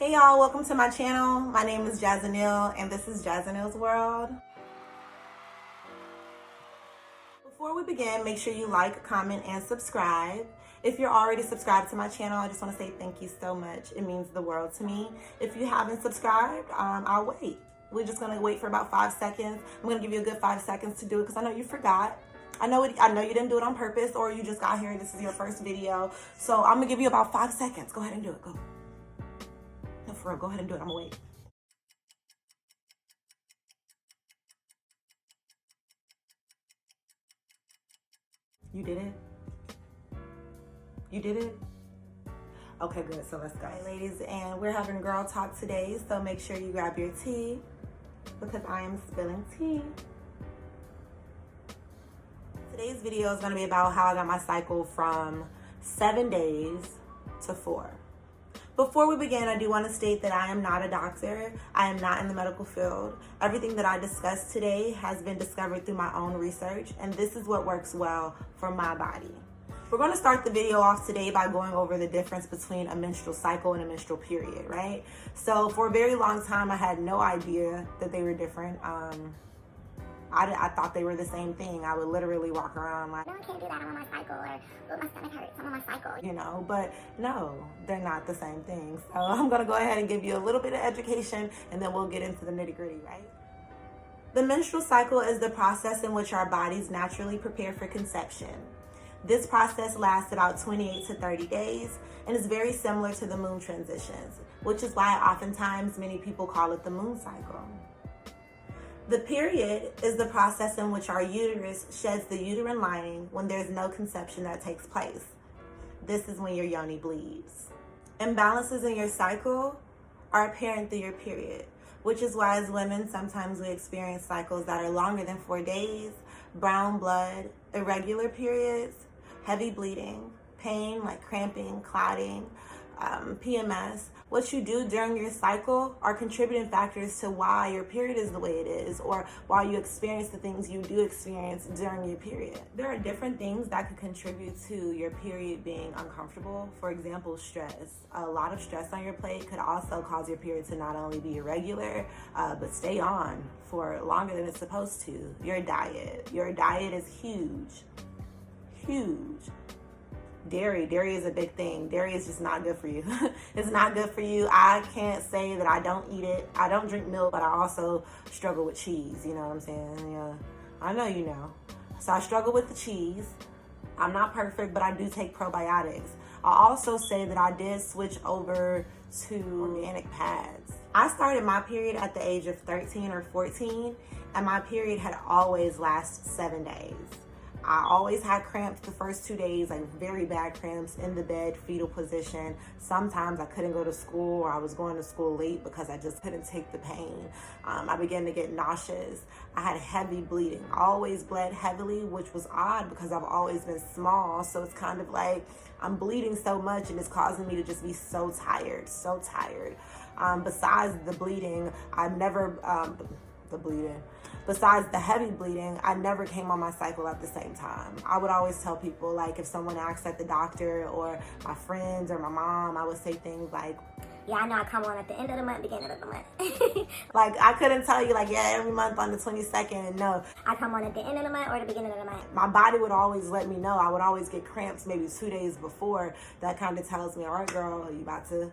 Hey y'all, welcome to my channel. My name is Jazzineal and this is Jazzineal's World. Before we begin, make sure you like, comment, and subscribe. If you're already subscribed to my channel, I just want to say thank you so much. It means the world to me. If you haven't subscribed, I'll wait. We're just going to wait for about 5 seconds. I'm going to give you a good 5 seconds to do it because I know you forgot. I know you didn't do it on purpose, or you just got here and this is your first video. So I'm going to give you about 5 seconds. Go ahead and do it. Go. No, for real, go ahead and do it. I'm gonna wait. You did it? You did it? Okay, good. So let's go. Hey, ladies, and we're having girl talk today, so make sure you grab your tea because I am spilling tea. Today's video is going to be about how I got my cycle from 7 days to 4. Before we begin, I do want to state that I am not a doctor. I am not in the medical field. Everything that I discuss today has been discovered through my own research, and this is what works well for my body. We're going to start the video off today by going over the difference between a menstrual cycle and a menstrual period, right? So for a very long time, I had no idea that they were different. I thought they were the same thing. I would literally walk around like, no, I can't do that, I'm on my cycle, or oh, my stomach hurts, I'm on my cycle. You know, but no, they're not the same thing. So I'm gonna go ahead and give you a little bit of education and then we'll get into the nitty gritty, right? The menstrual cycle is the process in which our bodies naturally prepare for conception. This process lasts about 28 to 30 days and is very similar to the moon transitions, which is why oftentimes many people call it the moon cycle. The period is the process in which our uterus sheds the uterine lining when there's no conception that takes place. This is when your Yoni bleeds. Imbalances in your cycle are apparent through your period, which is why as women, sometimes we experience cycles that are longer than 4 days, brown blood, irregular periods, heavy bleeding, pain like cramping, clotting, PMS. What you do during your cycle are contributing factors to why your period is the way it is, or why you experience the things you do experience during your period. There are different things that could contribute to your period being uncomfortable. For example, stress. A lot of stress on your plate could also cause your period to not only be irregular, but stay on for longer than it's supposed to. Your diet. Your diet is huge. Huge. Dairy is a big thing. Dairy is just not good for you. It's not good for you. I can't say that I don't eat it. I don't drink milk, but I also struggle with cheese. You know what I'm saying? Yeah, I know you know. So I struggle with the cheese. I'm not perfect, but I do take probiotics. I also say that I did switch over to organic pads. I started my period at the age of 13 or 14, and my period had always lasted 7 days. I always had cramps the first 2 days, like very bad cramps in the bed, fetal position. Sometimes I couldn't go to school, or I was going to school late because I just couldn't take the pain. I began to get nauseous. I had heavy bleeding. I always bled heavily, which was odd because I've always been small. So it's kind of like I'm bleeding so much and it's causing me to just be so tired, so tired. Besides the bleeding, Besides the heavy bleeding, I never came on my cycle at the same time. I would always tell people, like if someone asked at the doctor or my friends or my mom, I would say things like, yeah, I know I come on at the end of the month, beginning of the month. Like I couldn't tell you like, yeah, every month on the 22nd. No, I come on at the end of the month or the beginning of the month. My body would always let me know. I would always get cramps maybe 2 days before. That kind of tells me, all right, girl, you about to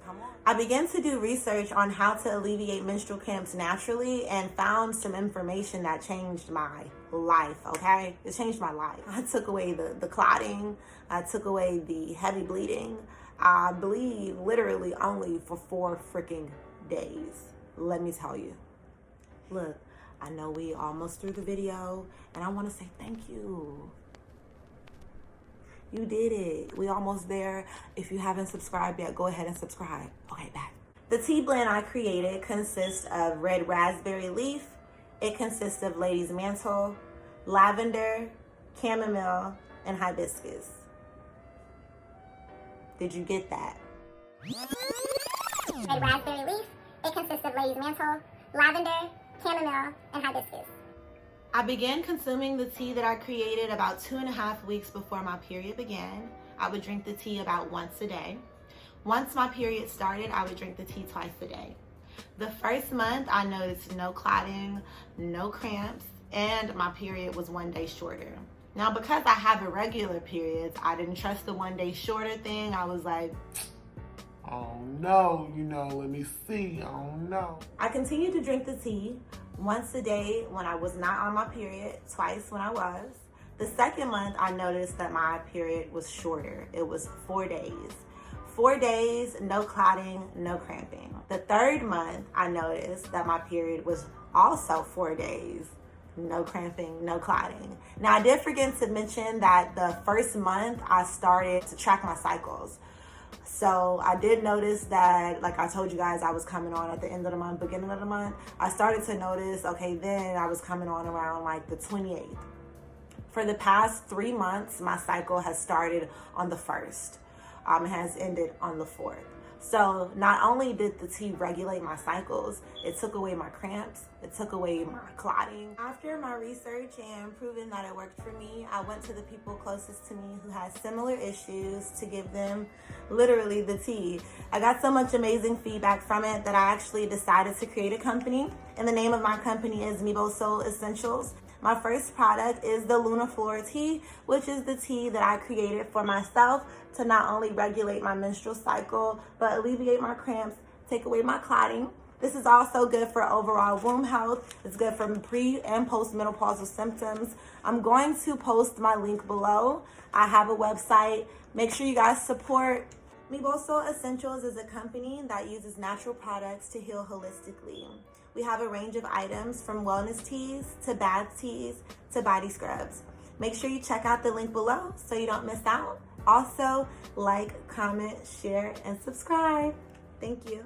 come on. I began to do research on how to alleviate menstrual cramps naturally and found some information that changed my life, okay? It changed my life. I took away the clotting. I took away the heavy bleeding. I bleed literally only for 4 freaking days. Let me tell you. Look, I know we almost through the video, and I want to say thank you. You did it. We almost there. If you haven't subscribed yet, go ahead and subscribe. Okay, back. The tea blend I created consists of red raspberry leaf. It consists of ladies' mantle, lavender, chamomile, and hibiscus. Did you get that? Red raspberry leaf. It consists of ladies' mantle, lavender, chamomile, and hibiscus. I began consuming the tea that I created about 2.5 weeks before my period began. I would drink the tea about once a day. Once my period started, I would drink the tea twice a day. The first month, I noticed no clotting, no cramps, and my period was 1 day shorter. Now, because I have irregular periods, I didn't trust the 1 day shorter thing. I was like, oh no, let me see, oh no. I continued to drink the tea once a day when I was not on my period, twice when I was. The second month, I noticed that my period was shorter. It was 4 days. 4 days, no clotting, no cramping. The third month, I noticed that my period was also 4 days. No cramping, no clotting. Now, I did forget to mention that the first month, I started to track my cycles. So I did notice that, like I told you guys, I was coming on at the end of the month, beginning of the month. I started to notice, okay, then I was coming on around like the 28th. For the past 3 months, my cycle has started on the 1st. Has ended on the 4th. So not only did the tea regulate my cycles, it took away my cramps, it took away my clotting. After my research and proving that it worked for me, I went to the people closest to me who had similar issues to give them literally the tea. I got so much amazing feedback from it that I actually decided to create a company, and the name of my company is Menopausal Essentials. My first product is the Luna Flora tea, which is the tea that I created for myself to not only regulate my menstrual cycle, but alleviate my cramps, take away my clotting. This is also good for overall womb health. It's good for pre and post menopausal symptoms. I'm going to post my link below. I have a website. Make sure you guys support. Menopausal Essentials is a company that uses natural products to heal holistically. We have a range of items from wellness teas to bath teas to body scrubs. Make sure you check out the link below so you don't miss out. Also, like, comment, share, and subscribe. Thank you.